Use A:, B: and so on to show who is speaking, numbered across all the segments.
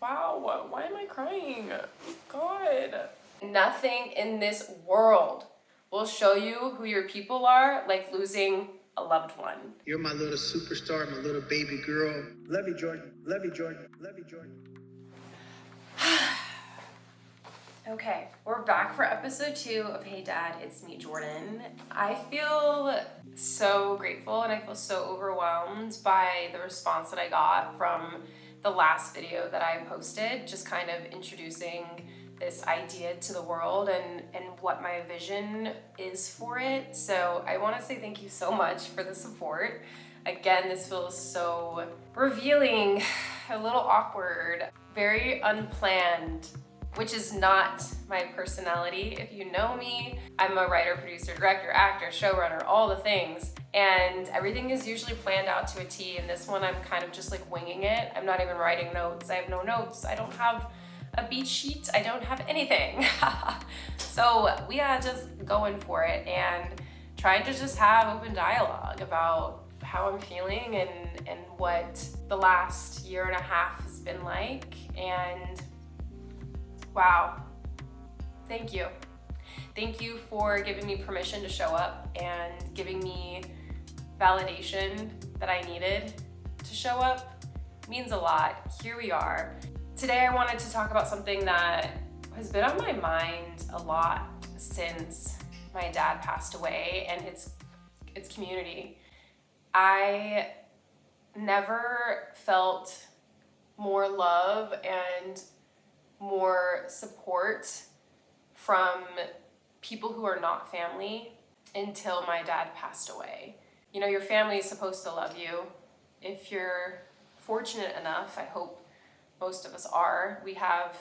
A: Wow, why am I crying? God. Nothing in this world will show you who your people are like losing a loved one.
B: You're my little superstar, my little baby girl. Love you, Jordyn. Love you, Jordyn. Love you, Jordyn.
A: Okay, we're back for episode 2 of Hey Dad, It's Me, Jordyn. I feel so grateful and I feel so overwhelmed by the response that I got from the last video that I posted, just kind of introducing this idea to the world and what my vision is for it. So I want to say thank you so much for the support. Again, this feels so revealing, a little awkward, very unplanned, which is not my personality. If you know me, I'm a writer, producer, director, actor, showrunner, all the things. And everything is usually planned out to a T. And this one, I'm kind of just like winging it. I'm not even writing notes. I have no notes. I don't have a beat sheet. I don't have anything. So we are just going for it and trying to just have open dialogue about how I'm feeling and what the last year and a half has been like. And wow, thank you. Thank you for giving me permission to show up and giving me validation that I needed to show up. It means a lot. Here we are. Today I wanted to talk about something that has been on my mind a lot since my dad passed away, and it's community. I never felt more love and more support from people who are not family until my dad passed away. You know, your family is supposed to love you. If you're fortunate enough, I hope most of us are, we have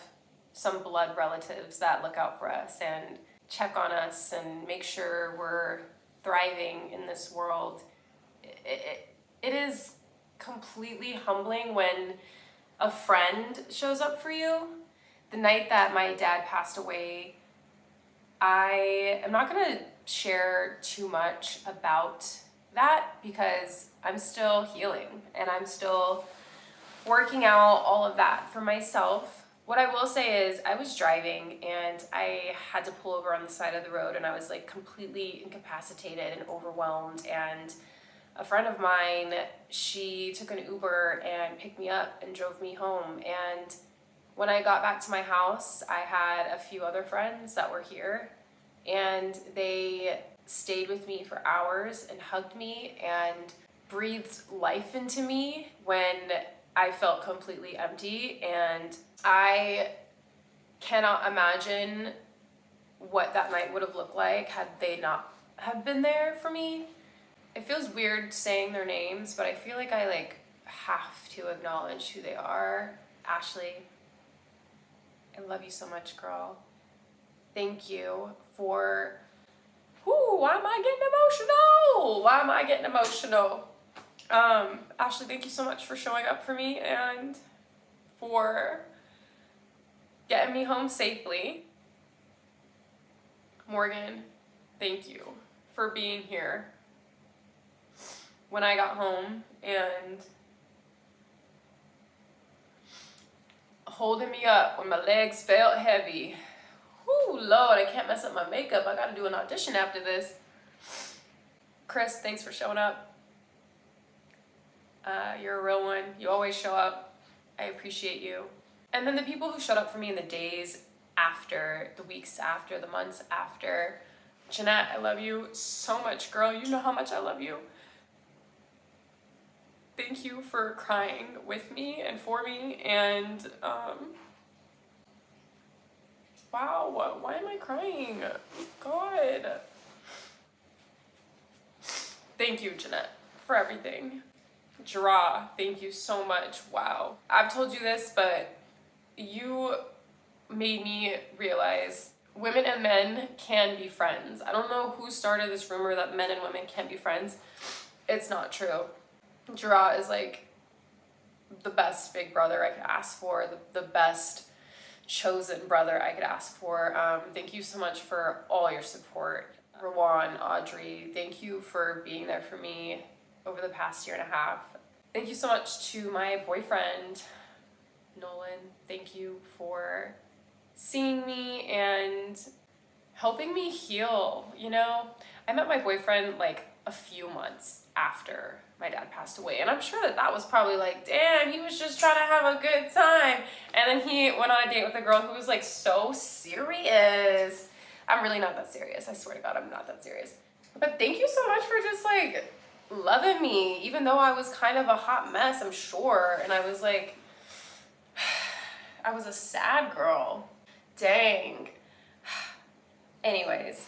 A: some blood relatives that look out for us and check on us and make sure we're thriving in this world. It is completely humbling when a friend shows up for you. The night that my dad passed away, I am not gonna share too much about that because I'm still healing and I'm still working out all of that for myself. What I will say is I was driving and I had to pull over on the side of the road and I was like completely incapacitated and overwhelmed, and a friend of mine, she took an Uber and picked me up and drove me home. And when I got back to my house, I had a few other friends that were here and they stayed with me for hours and hugged me and breathed life into me when I felt completely empty. And I cannot imagine what that night would have looked like had they not have been there for me. It feels weird saying their names, but I feel like I have to acknowledge who they are. Ashley, I love you so much, girl. Thank you for, why am I getting emotional? Ashley, thank you so much for showing up for me and for getting me home safely. Morgan, thank you for being here when I got home and holding me up when my legs felt heavy. Lord, I can't mess up my makeup. I gotta do an audition after this. Chris, thanks for showing up. You're a real one. You always show up. I appreciate you. And then the people who showed up for me in the days after, the weeks after, the months after. Jeanette, I love you so much, girl. You know how much I love you. Thank you for crying with me and for me, and wow, why am I crying? God. Thank you, Jeanette, for everything. Draw, thank you so much. Wow. I've told you this, but you made me realize women and men can be friends. I don't know who started this rumor that men and women can't be friends. It's not true. Draw is like the best big brother I could ask for, the best chosen brother I could ask for. Thank you so much for all your support. Rowan, Audrey, thank you for being there for me over the past year and a half. Thank you so much to my boyfriend, Nolan, thank you for seeing me and helping me heal. You know, I met my boyfriend like a few months after my dad passed away, and I'm sure that that was probably like, damn, he was just trying to have a good time. And then he went on a date with a girl who was like so serious. I'm really not that serious. I swear to God, I'm not that serious. But thank you so much for just like loving me, even though I was kind of a hot mess, I'm sure. And I was like, I was a sad girl. Dang. Anyways,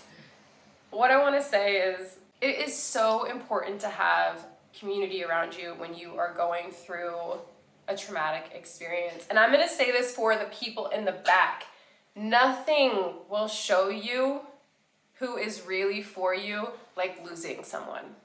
A: what I want to say is it is so important to have community around you when you are going through a traumatic experience. And I'm going to say this for the people in the back. Nothing will show you who is really for you like losing someone.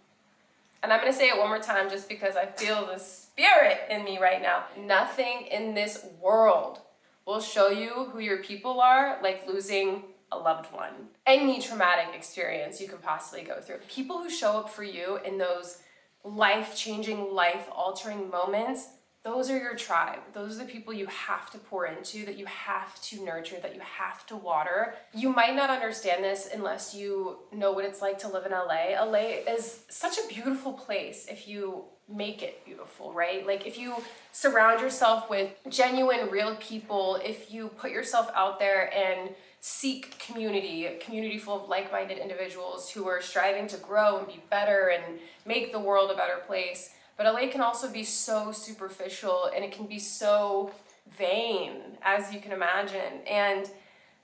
A: And I'm going to say it one more time just because I feel the spirit in me right now. Nothing in this world will show you who your people are like losing a loved one. Any traumatic experience you can possibly go through. People who show up for you in those life-changing, life-altering moments, those are your tribe. Those are the people you have to pour into, that you have to nurture, that you have to water. You might not understand this unless you know what it's like to live in LA. LA is such a beautiful place if you make it beautiful, right? Like if you surround yourself with genuine, real people, if you put yourself out there and seek community, a community full of like-minded individuals who are striving to grow and be better and make the world a better place. But LA can also be so superficial and it can be so vain, as you can imagine. And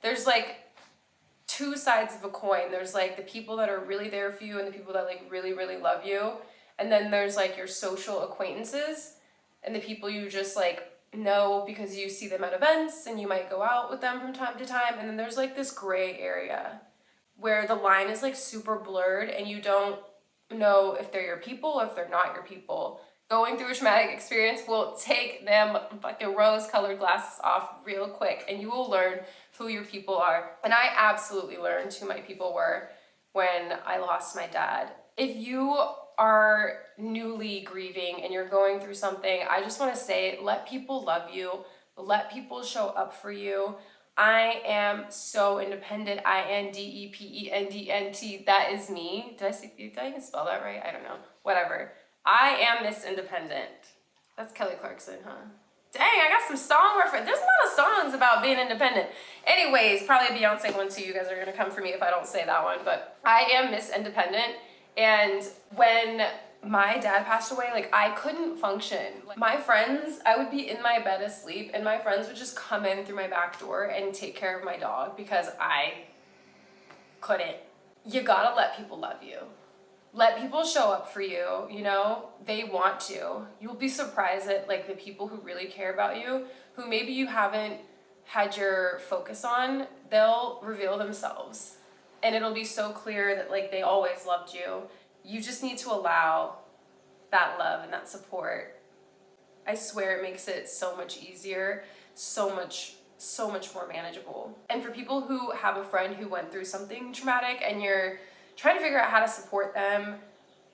A: there's like two sides of a coin. There's like the people that are really there for you and the people that like really, really love you. And then there's like your social acquaintances and the people you just like know because you see them at events and you might go out with them from time to time. And then there's like this gray area where the line is like super blurred and you don't know if they're your people or if they're not your people. Going through a traumatic experience will take them fucking rose-colored glasses off real quick and you will learn who your people are. And I absolutely learned who my people were when I lost my dad. If you are newly grieving and you're going through something, I just want to say, let people love you. Let people show up for you. I am so independent. INDEPENDENT. That is me. Did I even spell that right? I don't know. Whatever. I am Miss Independent. That's Kelly Clarkson, huh? Dang, I got some song reference. There's a lot of songs about being independent. Anyways, probably a Beyonce one too. You guys are gonna come for me if I don't say that one. But I am Miss Independent. And when my dad passed away, like I couldn't function. Like, my friends, I would be in my bed asleep and my friends would just come in through my back door and take care of my dog because I couldn't. You gotta let people love you. Let people show up for you, you know, they want to. You'll be surprised at like the people who really care about you, who maybe you haven't had your focus on, they'll reveal themselves. And it'll be so clear that like they always loved you. You just need to allow that love and that support. I swear it makes it so much easier, so much more manageable. And for people who have a friend who went through something traumatic and you're trying to figure out how to support them,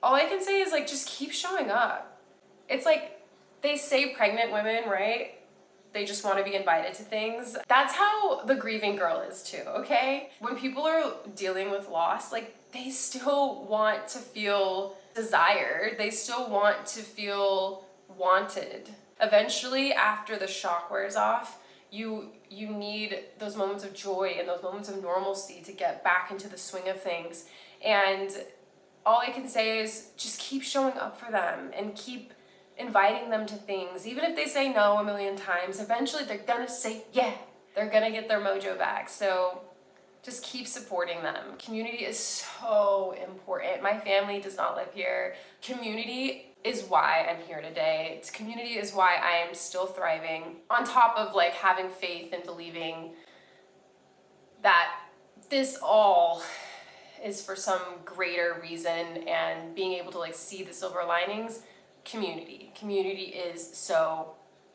A: all I can say is like, just keep showing up. It's like they say pregnant women, right? They just want to be invited to things. That's how the grieving girl is too, okay? When people are dealing with loss, like they still want to feel desired. They still want to feel wanted. Eventually, after the shock wears off, you need those moments of joy and those moments of normalcy to get back into the swing of things. And all I can say is just keep showing up for them and keep inviting them to things. Even if they say no a million times, eventually they're gonna say yeah. They're gonna get their mojo back. So just keep supporting them. Community is so important. My family does not live here. Community is why I'm here today. Community is why I am still thriving. On top of like having faith and believing that this all is for some greater reason and being able to like see the silver linings. Community is so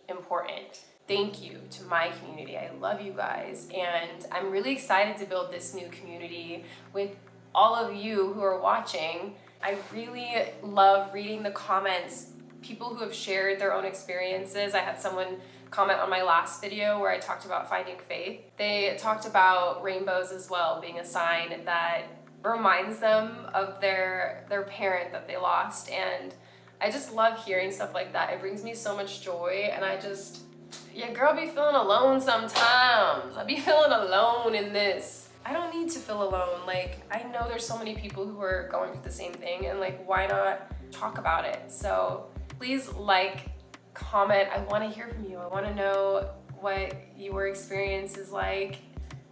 A: important. Thank you to my community. I love you guys and I'm really excited to build this new community with all of you who are watching. I really love reading the comments, people who have shared their own experiences. I had someone comment on my last video where I talked about finding faith. They talked about rainbows as well being a sign that reminds them of their parent that they lost, and I just love hearing stuff like that. It brings me so much joy, and your girl be feeling alone sometimes. I be feeling alone in this. I don't need to feel alone. Like, I know there's so many people who are going through the same thing, and like, why not talk about it? So please like, comment. I want to hear from you. I want to know what your experience is like.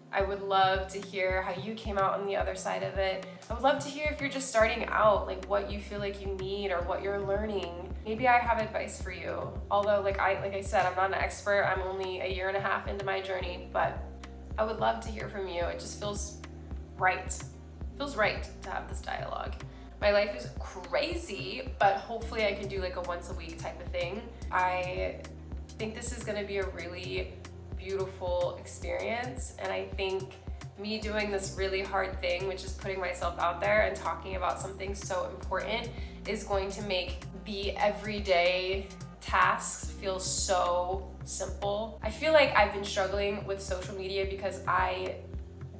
A: I would love to hear how you came out on the other side of it. I would love to hear if you're just starting out, like what you feel like you need or what you're learning. Maybe I have advice for you. Although like I said, I'm not an expert. I'm only a year and a half into my journey, but I would love to hear from you. It just feels right. It feels right to have this dialogue. My life is crazy, but hopefully I can do like a once a week type of thing. I think this is gonna be a really beautiful experience, and I think me doing this really hard thing, which is putting myself out there and talking about something so important, is going to make the everyday tasks feel so simple. I feel like I've been struggling with social media because I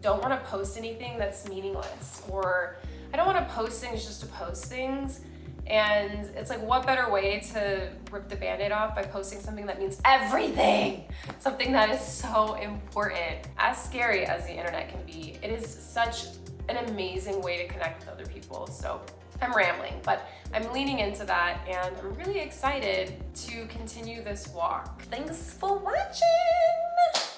A: don't want to post anything that's meaningless, or I don't want to post things just to post things. And it's like, what better way to rip the band-aid off by posting something that means everything, something that is so important. As scary as the internet can be, it is such an amazing way to connect with other people. So I'm rambling, but I'm leaning into that, and I'm really excited to continue this walk. Thanks for watching.